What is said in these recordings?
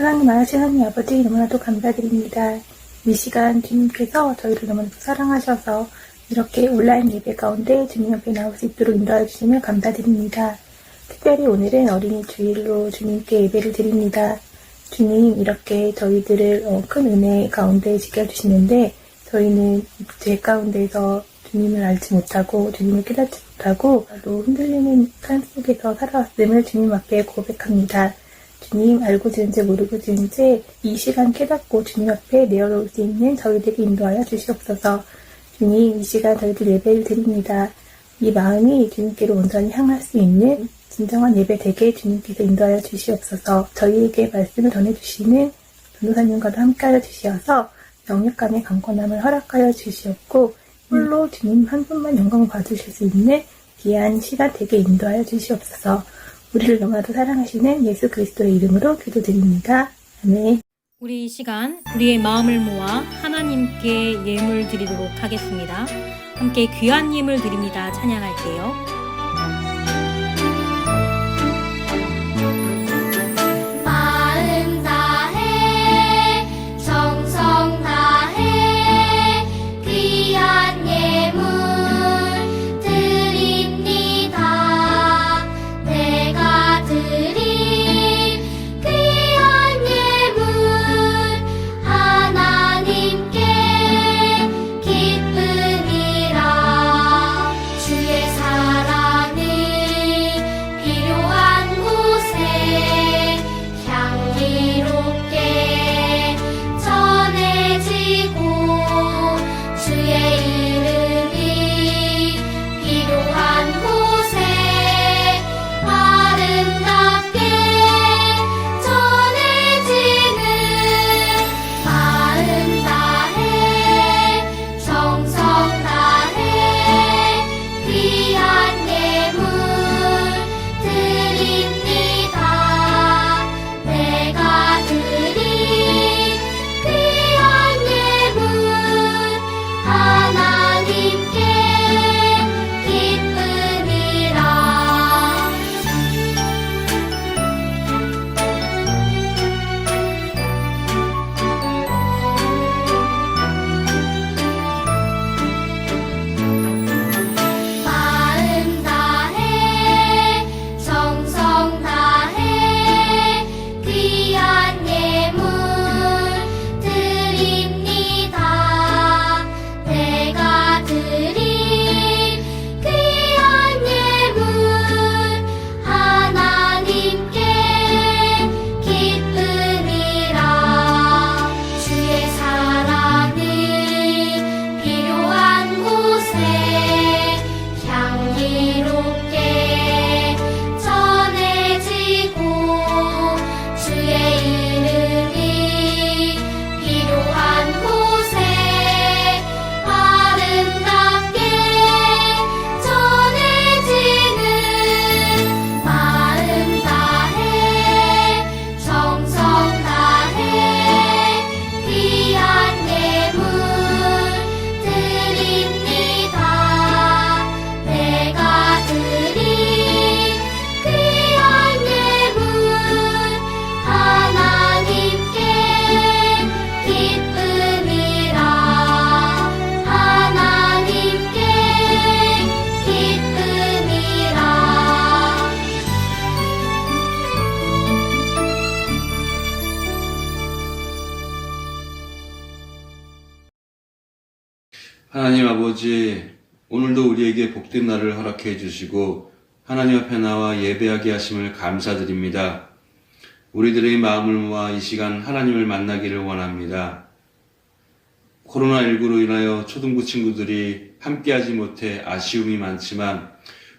사랑이 많으신 하나님 아버지 너무나도 감사드립니다. 이 시간 주님께서 저희를 너무나도 사랑하셔서 이렇게 온라인 예배 가운데 주님 앞에 나올 수 있도록 인도하여 주시며 감사드립니다. 특별히 오늘은 어린이 주일로 주님께 예배를 드립니다. 주님 이렇게 저희들을 큰 은혜 가운데 지켜주시는데 저희는 죄 가운데서 주님을 알지 못하고 주님을 깨닫지 못하고 또 흔들리는 삶 속에서 살아왔음을 주님 앞에 고백합니다. 주님 알고 지은지 모르고 지은지 이 시간 깨닫고 주님 앞에 내어놓을 수 있는 저희들에게 인도하여 주시옵소서. 주님 이 시간 저희들 예배를 드립니다. 이 마음이 주님께로 온전히 향할 수 있는 진정한 예배 되게 주님께서 인도하여 주시옵소서. 저희에게 말씀을 전해주시는 전도사님과도 함께하여 주시어서 영육간의 강건함을 허락하여 주시옵고 홀로 주님 한 분만 영광을 받으실 수 있는 귀한 시간 되게 인도하여 주시옵소서. 우리를 너무나도 사랑하시는 예수 그리스도의 이름으로 기도드립니다. 아멘. 우리 이 시간 우리의 마음을 모아 하나님께 예물 드리도록 하겠습니다. 함께 귀한 예물 드립니다. 찬양할게요. 하나님 아버지, 오늘도 우리에게 복된 날을 허락해 주시고 하나님 앞에 나와 예배하게 하심을 감사드립니다. 우리들의 마음을 모아 이 시간 하나님을 만나기를 원합니다. 코로나19로 인하여 초등부 친구들이 함께하지 못해 아쉬움이 많지만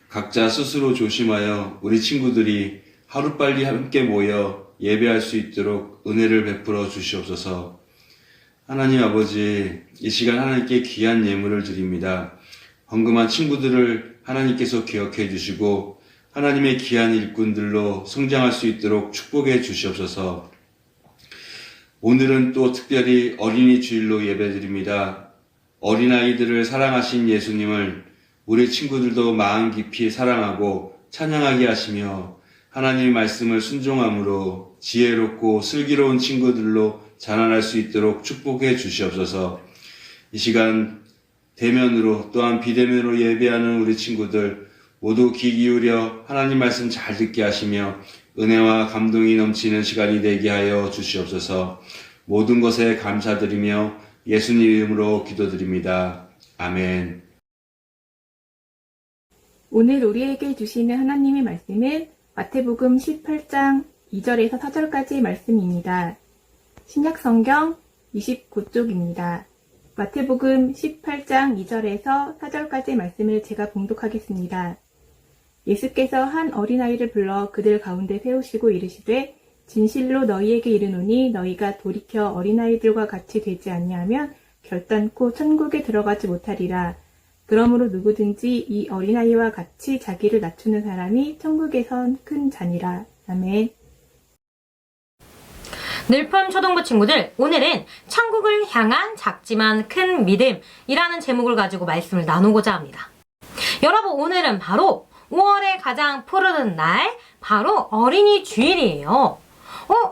각자 스스로 조심하여 우리 친구들이 하루빨리 함께 모여 예배할 수 있도록 은혜를 베풀어 주시옵소서. 하나님 아버지, 이 시간 하나님께 귀한 예물을 드립니다. 헌금한 친구들을 하나님께서 기억해 주시고 하나님의 귀한 일꾼들로 성장할 수 있도록 축복해 주시옵소서. 오늘은 또 특별히 어린이 주일로 예배드립니다. 어린아이들을 사랑하신 예수님을 우리 친구들도 마음 깊이 사랑하고 찬양하게 하시며 하나님의 말씀을 순종함으로 지혜롭고 슬기로운 친구들로 자라날 수 있도록 축복해 주시옵소서. 이 시간 대면으로 또한 비대면으로 예배하는 우리 친구들 모두 귀 기울여 하나님 말씀 잘 듣게 하시며 은혜와 감동이 넘치는 시간이 되게 하여 주시옵소서. 모든 것에 감사드리며 예수님 이름으로 기도드립니다. 아멘. 오늘 우리에게 주시는 하나님의 말씀은 마태복음 18장 2절에서 4절까지의 말씀입니다. 신약성경 29쪽입니다. 마태복음 18장 2절에서 4절까지의 말씀을 제가 봉독하겠습니다. 예수께서 한 어린아이를 불러 그들 가운데 세우시고 이르시되 진실로 너희에게 이르노니 너희가 돌이켜 어린아이들과 같이 되지 아니하면 결단코 천국에 들어가지 못하리라. 그러므로 누구든지 이 어린아이와 같이 자기를 낮추는 사람이 천국에선 큰 자니라. 아멘. 늘품 초등부 친구들, 오늘은 천국을 향한 작지만 큰 믿음이라는 제목을 가지고 말씀을 나누고자 합니다. 여러분, 오늘은 바로 5월의 가장 푸르른 날, 바로 어린이 주일이에요.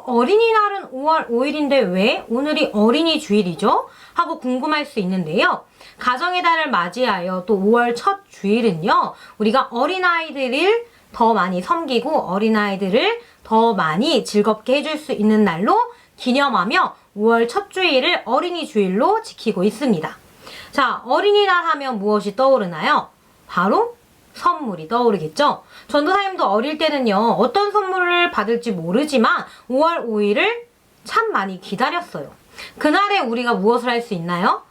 어린이날은 5월 5일인데 왜 오늘이 어린이 주일이죠? 하고 궁금할 수 있는데요. 가정의 달을 맞이하여 또 5월 첫 주일은요, 우리가 어린아이들을 더 많이 섬기고 어린아이들을 더 많이 즐겁게 해줄 수 있는 날로 기념하며 5월 첫 주일을 어린이 주일로 지키고 있습니다. 자, 어린이날 하면 무엇이 떠오르나요? 바로 선물이 떠오르겠죠? 전도사님도 어릴 때는요, 어떤 선물을 받을지 모르지만 5월 5일을 참 많이 기다렸어요. 그날에 우리가 무엇을 할 수 있나요?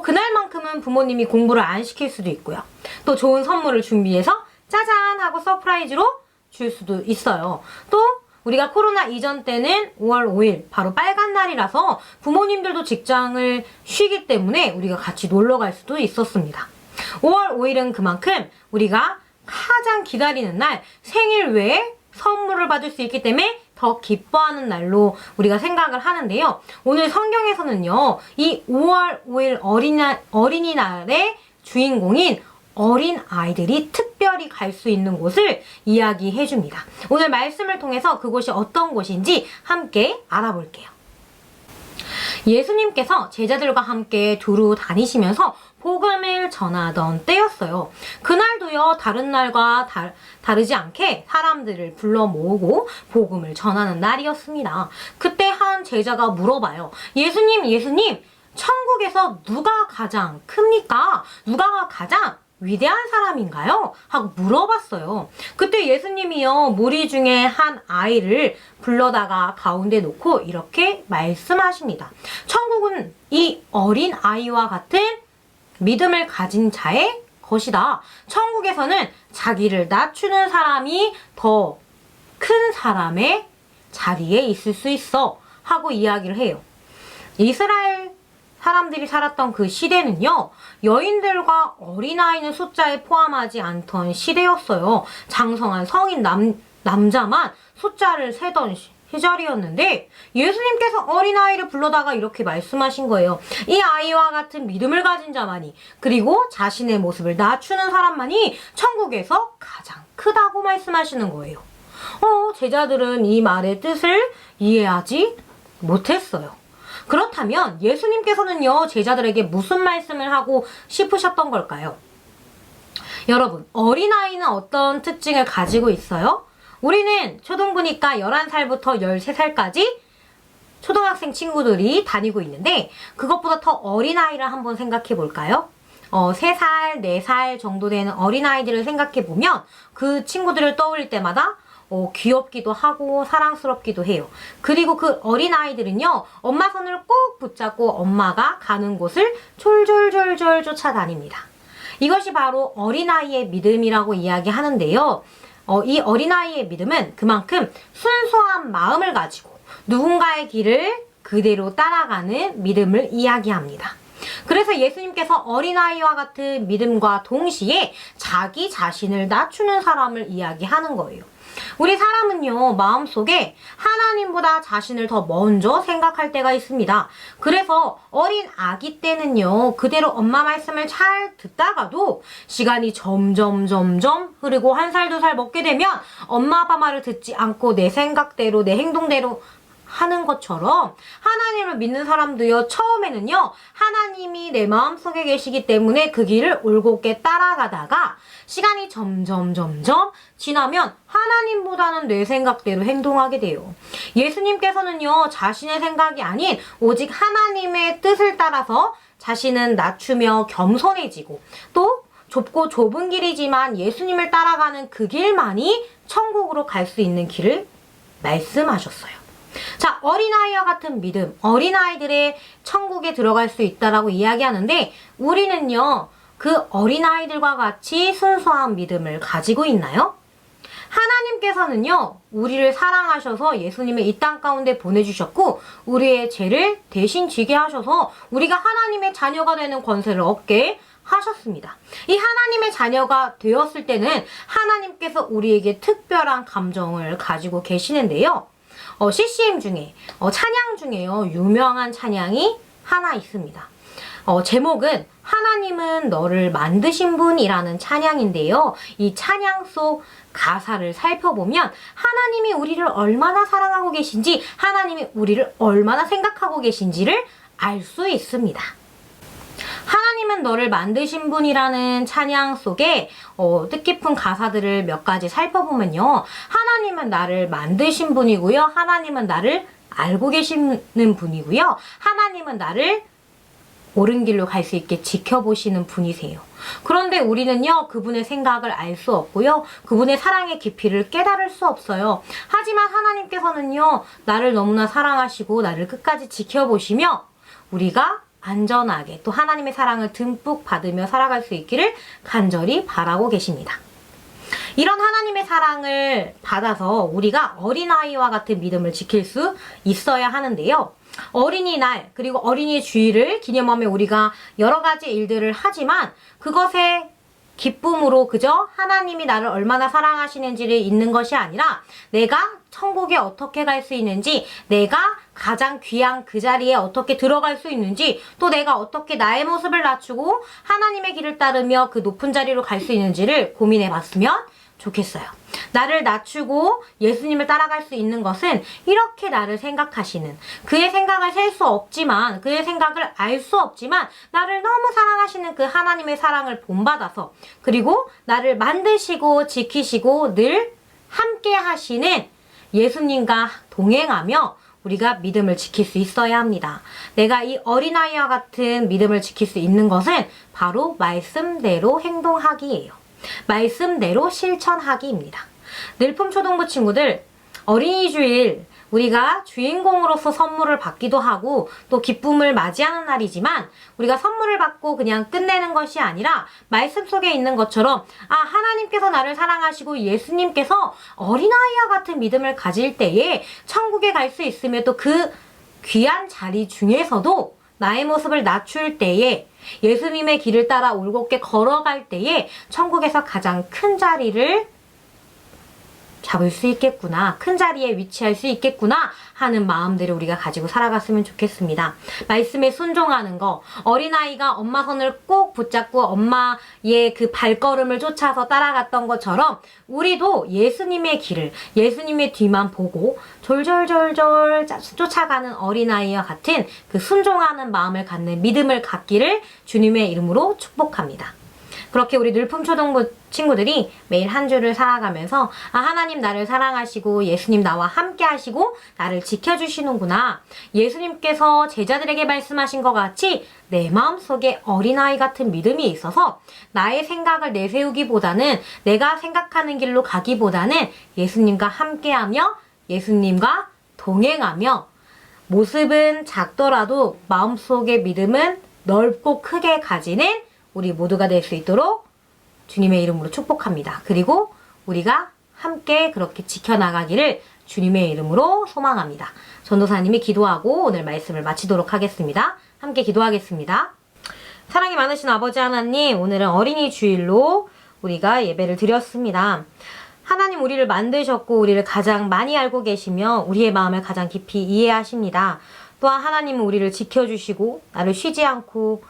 그날만큼은 부모님이 공부를 안 시킬 수도 있고요. 또 좋은 선물을 준비해서 짜잔 하고 서프라이즈로 줄 수도 있어요. 또 우리가 코로나 이전 때는 5월 5일 바로 빨간 날이라서 부모님들도 직장을 쉬기 때문에 우리가 같이 놀러 갈 수도 있었습니다. 5월 5일은 그만큼 우리가 가장 기다리는 날, 생일 외에 선물을 받을 수 있기 때문에 더 기뻐하는 날로 우리가 생각을 하는데요. 오늘 성경에서는요, 이 5월 5일 어린이날의 주인공인 어린 아이들이 특별히 갈 수 있는 곳을 이야기해 줍니다. 오늘 말씀을 통해서 그곳이 어떤 곳인지 함께 알아볼게요. 예수님께서 제자들과 함께 두루 다니시면서 복음을 전하던 때였어요. 그날도요, 다른 날과 다르지 않게 사람들을 불러 모으고 복음을 전하는 날이었습니다. 그때 한 제자가 물어봐요. 예수님, 천국에서 누가 가장 큽니까? 누가 가장 위대한 사람인가요? 하고 물어봤어요. 그때 예수님이요, 무리 중에 한 아이를 불러다가 가운데 놓고 이렇게 말씀하십니다. 천국은 이 어린 아이와 같은 믿음을 가진 자의 것이다. 천국에서는 자기를 낮추는 사람이 더 큰 사람의 자리에 있을 수 있어. 하고 이야기를 해요. 이스라엘 사람들이 살았던 그 시대는요, 여인들과 어린아이는 숫자에 포함하지 않던 시대였어요. 장성한 성인 남자만 숫자를 세던 시절이었는데, 예수님께서 어린아이를 불러다가 이렇게 말씀하신 거예요. 이 아이와 같은 믿음을 가진 자만이, 그리고 자신의 모습을 낮추는 사람만이 천국에서 가장 크다고 말씀하시는 거예요. 제자들은 이 말의 뜻을 이해하지 못했어요. 그렇다면 예수님께서는요, 제자들에게 무슨 말씀을 하고 싶으셨던 걸까요? 여러분, 어린아이는 어떤 특징을 가지고 있어요? 우리는 초등부니까 11살부터 13살까지 초등학생 친구들이 다니고 있는데, 그것보다 더 어린아이를 한번 생각해 볼까요? 3살, 4살 정도 되는 어린아이들을 생각해 보면 그 친구들을 떠올릴 때마다 귀엽기도 하고 사랑스럽기도 해요. 그리고 그 어린아이들은요, 엄마 손을 꼭 붙잡고 엄마가 가는 곳을 졸졸졸졸 쫓아다닙니다. 이것이 바로 어린아이의 믿음이라고 이야기하는데요. 이 어린아이의 믿음은 그만큼 순수한 마음을 가지고 누군가의 길을 그대로 따라가는 믿음을 이야기합니다. 그래서 예수님께서 어린아이와 같은 믿음과 동시에 자기 자신을 낮추는 사람을 이야기하는 거예요. 우리 사람은요, 마음속에 하나님보다 자신을 더 먼저 생각할 때가 있습니다. 그래서 어린 아기 때는요, 그대로 엄마 말씀을 잘 듣다가도 시간이 점점 흐르고 1살, 2살 먹게 되면 엄마 아빠 말을 듣지 않고 내 생각대로, 내 행동대로 하는 것처럼 하나님을 믿는 사람도요, 처음에는요, 하나님이 내 마음속에 계시기 때문에 그 길을 올곧게 따라가다가 시간이 점점 지나면 하나님보다는 내 생각대로 행동하게 돼요. 예수님께서는요, 자신의 생각이 아닌 오직 하나님의 뜻을 따라서 자신은 낮추며 겸손해지고 또 좁고 좁은 길이지만 예수님을 따라가는 그 길만이 천국으로 갈 수 있는 길을 말씀하셨어요. 자, 어린아이와 같은 믿음, 어린아이들의 천국에 들어갈 수 있다라고 이야기하는데 우리는요, 그 어린아이들과 같이 순수한 믿음을 가지고 있나요? 하나님께서는요, 우리를 사랑하셔서 예수님을 이 땅 가운데 보내주셨고 우리의 죄를 대신 지게 하셔서 우리가 하나님의 자녀가 되는 권세를 얻게 하셨습니다. 이 하나님의 자녀가 되었을 때는 하나님께서 우리에게 특별한 감정을 가지고 계시는데요. CCM 중에, 찬양 중에요, 유명한 찬양이 하나 있습니다. 제목은 하나님은 너를 만드신 분이라는 찬양인데요. 이 찬양 속 가사를 살펴보면 하나님이 우리를 얼마나 사랑하고 계신지, 하나님이 우리를 얼마나 생각하고 계신지를 알 수 있습니다. 하나님은 너를 만드신 분이라는 찬양 속에 뜻깊은 가사들을 몇 가지 살펴보면요. 하나님은 나를 만드신 분이고요. 하나님은 나를 알고 계시는 분이고요. 하나님은 나를 옳은 길로 갈 수 있게 지켜보시는 분이세요. 그런데 우리는요, 그분의 생각을 알 수 없고요. 그분의 사랑의 깊이를 깨달을 수 없어요. 하지만 하나님께서는요, 나를 너무나 사랑하시고 나를 끝까지 지켜보시며 우리가 안전하게 또 하나님의 사랑을 듬뿍 받으며 살아갈 수 있기를 간절히 바라고 계십니다. 이런 하나님의 사랑을 받아서 우리가 어린아이와 같은 믿음을 지킬 수 있어야 하는데요. 어린이날 그리고 어린이 주일을 기념하며 우리가 여러 가지 일들을 하지만 그것에 기쁨으로 그저 하나님이 나를 얼마나 사랑하시는지를 잊는 것이 아니라 내가 천국에 어떻게 갈 수 있는지, 내가 가장 귀한 그 자리에 어떻게 들어갈 수 있는지, 또 내가 어떻게 나의 모습을 낮추고 하나님의 길을 따르며 그 높은 자리로 갈 수 있는지를 고민해 봤으면 좋겠어요. 나를 낮추고 예수님을 따라갈 수 있는 것은 이렇게 나를 생각하시는, 그의 생각을 셀 수 없지만, 그의 생각을 알 수 없지만 나를 너무 사랑하시는 그 하나님의 사랑을 본받아서, 그리고 나를 만드시고 지키시고 늘 함께 하시는 예수님과 동행하며 우리가 믿음을 지킬 수 있어야 합니다. 내가 이 어린아이와 같은 믿음을 지킬 수 있는 것은 바로 말씀대로 행동하기예요. 말씀대로 실천하기입니다. 늘품초등부 친구들, 어린이 주일 우리가 주인공으로서 선물을 받기도 하고 또 기쁨을 맞이하는 날이지만 우리가 선물을 받고 그냥 끝내는 것이 아니라 말씀 속에 있는 것처럼 하나님께서 나를 사랑하시고 예수님께서 어린아이와 같은 믿음을 가질 때에 천국에 갈 수 있으며 또 그 귀한 자리 중에서도 나의 모습을 낮출 때에 예수님의 길을 따라 올곧게 걸어갈 때에 천국에서 가장 큰 자리를 잡을 수 있겠구나, 큰 자리에 위치할 수 있겠구나 하는 마음들을 우리가 가지고 살아갔으면 좋겠습니다. 말씀에 순종하는 거, 어린아이가 엄마 손을 꼭 붙잡고 엄마의 그 발걸음을 쫓아서 따라갔던 것처럼 우리도 예수님의 길을, 예수님의 뒤만 보고 졸졸졸졸 쫓아가는 어린아이와 같은 그 순종하는 마음을 갖는 믿음을 갖기를 주님의 이름으로 축복합니다. 그렇게 우리 늘품초등부 친구들이 매일 한 주를 살아가면서 하나님 나를 사랑하시고 예수님 나와 함께 하시고 나를 지켜주시는구나. 예수님께서 제자들에게 말씀하신 것 같이 내 마음속에 어린아이 같은 믿음이 있어서 나의 생각을 내세우기보다는 내가 생각하는 길로 가기보다는 예수님과 함께하며 예수님과 동행하며 모습은 작더라도 마음속의 믿음은 넓고 크게 가지는 우리 모두가 될 수 있도록 주님의 이름으로 축복합니다. 그리고 우리가 함께 그렇게 지켜나가기를 주님의 이름으로 소망합니다. 전도사님이 기도하고 오늘 말씀을 마치도록 하겠습니다. 함께 기도하겠습니다. 사랑이 많으신 아버지 하나님, 오늘은 어린이 주일로 우리가 예배를 드렸습니다. 하나님 우리를 만드셨고 우리를 가장 많이 알고 계시며 우리의 마음을 가장 깊이 이해하십니다. 또한 하나님은 우리를 지켜주시고 나를 쉬지 않고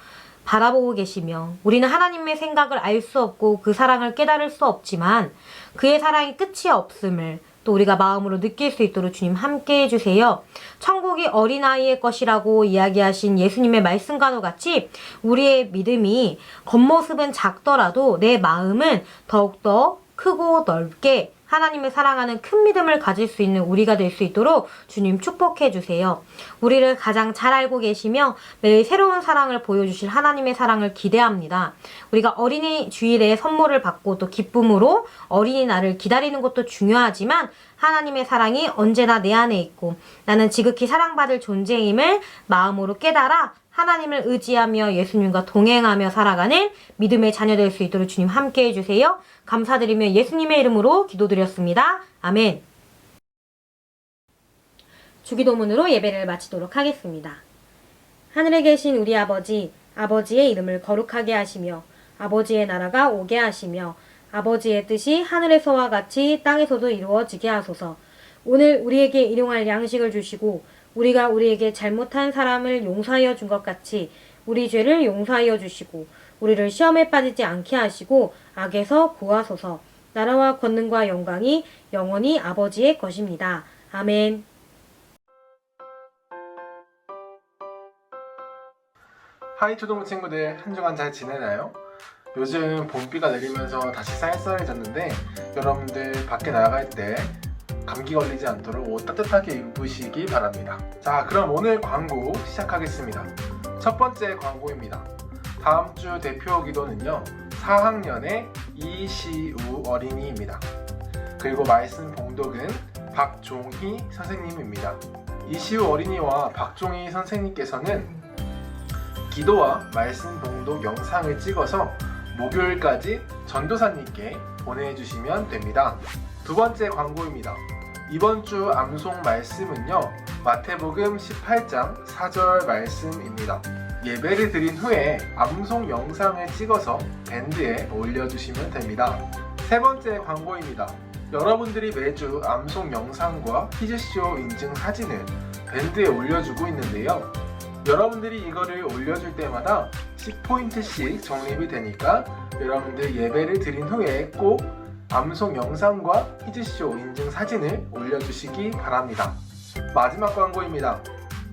바라보고 계시며 우리는 하나님의 생각을 알 수 없고 그 사랑을 깨달을 수 없지만 그의 사랑이 끝이 없음을 또 우리가 마음으로 느낄 수 있도록 주님 함께 해주세요. 천국이 어린아이의 것이라고 이야기하신 예수님의 말씀과도 같이 우리의 믿음이 겉모습은 작더라도 내 마음은 더욱더 크고 넓게 하나님을 사랑하는 큰 믿음을 가질 수 있는 우리가 될 수 있도록 주님 축복해 주세요. 우리를 가장 잘 알고 계시며 매일 새로운 사랑을 보여주실 하나님의 사랑을 기대합니다. 우리가 어린이 주일에 선물을 받고 또 기쁨으로 어린이날을 기다리는 것도 중요하지만 하나님의 사랑이 언제나 내 안에 있고 나는 지극히 사랑받을 존재임을 마음으로 깨달아 하나님을 의지하며 예수님과 동행하며 살아가는 믿음의 자녀 될 수 있도록 주님 함께 해주세요. 감사드리며 예수님의 이름으로 기도드렸습니다. 아멘. 주기도문으로 예배를 마치도록 하겠습니다. 하늘에 계신 우리 아버지, 아버지의 이름을 거룩하게 하시며 아버지의 나라가 오게 하시며 아버지의 뜻이 하늘에서와 같이 땅에서도 이루어지게 하소서. 오늘 우리에게 일용할 양식을 주시고 우리가 우리에게 잘못한 사람을 용서하여 준 것 같이 우리 죄를 용서하여 주시고 우리를 시험에 빠지지 않게 하시고 악에서 구하소서. 나라와 권능과 영광이 영원히 아버지의 것입니다. 아멘. 하이 초등 친구들, 한 주간 잘 지내나요? 요즘 봄비가 내리면서 다시 쌀쌀해졌는데 여러분들 밖에 나갈 때 감기 걸리지 않도록 옷 따뜻하게 입으시기 바랍니다. 자, 그럼 오늘 광고 시작하겠습니다. 첫 번째 광고입니다. 다음 주 대표 기도는요, 4학년의 이시우 어린이입니다. 그리고 말씀 봉독은 박종희 선생님입니다. 이시우 어린이와 박종희 선생님께서는 기도와 말씀 봉독 영상을 찍어서 목요일까지 전도사님께 보내주시면 됩니다. 두 번째 광고입니다. 이번 주 암송 말씀은요, 마태복음 18장 4절 말씀입니다. 예배를 드린 후에 암송 영상을 찍어서 밴드에 올려주시면 됩니다. 세 번째 광고입니다. 여러분들이 매주 암송 영상과 퀴즈쇼 인증 사진을 밴드에 올려주고 있는데요. 여러분들이 이거를 올려줄 때마다 10포인트씩 적립이 되니까 여러분들 예배를 드린 후에 꼭 암송 영상과 퀴즈쇼 인증 사진을 올려주시기 바랍니다. 마지막 광고입니다.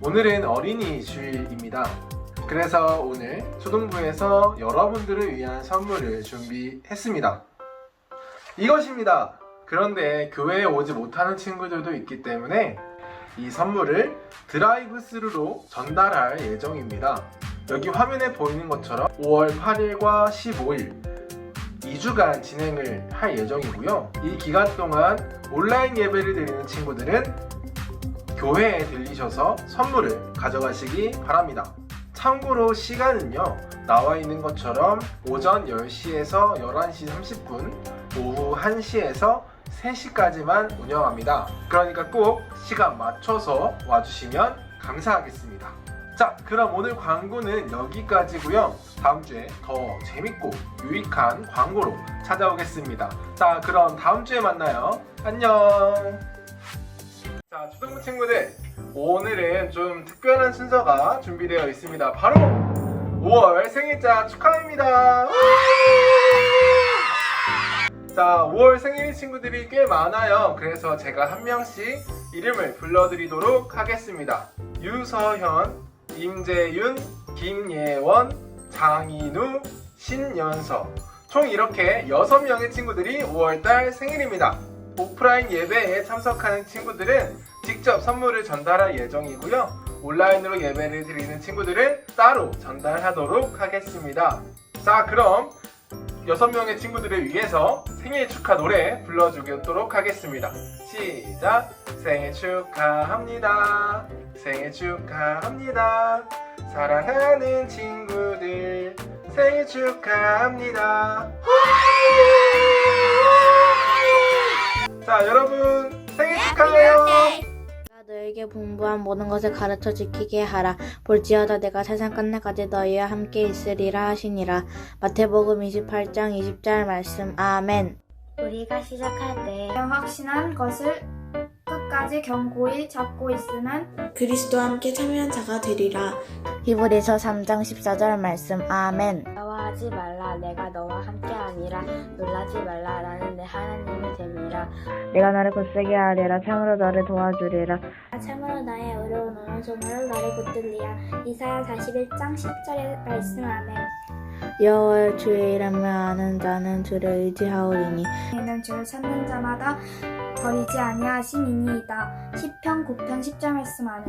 오늘은 어린이 주일입니다. 그래서 오늘 초등부에서 여러분들을 위한 선물을 준비했습니다. 이것입니다. 그런데 교회에 오지 못하는 친구들도 있기 때문에 이 선물을 드라이브 스루로 전달할 예정입니다. 여기 화면에 보이는 것처럼 5월 8일과 15일 2주간 진행을 할 예정이고요. 이 기간 동안 온라인 예배를 드리는 친구들은 교회에 들리셔서 선물을 가져가시기 바랍니다. 참고로 시간은요, 나와 있는 것처럼 오전 10시에서 11시 30분, 오후 1시에서 3시까지만 운영합니다. 그러니까 꼭 시간 맞춰서 와주시면 감사하겠습니다. 자, 그럼 오늘 광고는 여기까지고요. 다음 주에 더 재밌고 유익한 광고로 찾아오겠습니다. 자, 그럼 다음 주에 만나요. 안녕. 자, 초등부 친구들, 오늘은 좀 특별한 순서가 준비되어 있습니다. 바로 5월 생일자 축하합니다. 자, 5월 생일 친구들이 꽤 많아요. 그래서 제가 한 명씩 이름을 불러드리도록 하겠습니다. 유서현, 임재윤, 김예원, 장인우, 신연서, 총 이렇게 6명의 친구들이 5월달 생일입니다. 오프라인 예배에 참석하는 친구들은 직접 선물을 전달할 예정이고요. 온라인으로 예배를 드리는 친구들은 따로 전달하도록 하겠습니다. 자, 그럼 6명의 친구들을 위해서 생일 축하 노래 불러주도록 하겠습니다. 시작! 생일 축하합니다. 생일 축하합니다. 사랑하는 친구들 생일 축하합니다. 자, 여러분 생일 축하해요. 너에게 분부한 모든 것을 가르쳐 지키게 하라. 볼지어다 내가 세상 끝날까지 너희와 함께 있으리라 하시니라. 마태복음 28장 20절 말씀. 아멘. 우리가 시작할 때 확신한 것을 끝까지 견고히 잡고 있으면 그리스도와 함께 참여한 자가 되리라. 히브리서 3장 14절 말씀. 아멘. 두려워하지 말라. 내가 너와 함께 하니라. 놀라지 말라. 나는 내 하나님이 됨이라. 내가 너를 굳세게 하리라. 참으로 너를 도와주리라. 참으로 나의 어려운 오른손으로 나를 붙들리라. 이사야 41장 10절의 말씀. 아멘. 여호와의 주의 이름을 아는 자는 주를 의지하오리니 이는 주를 찾는 자마다 버리지 아니하심이니이다. 시편 9편 10절 말씀. 아멘.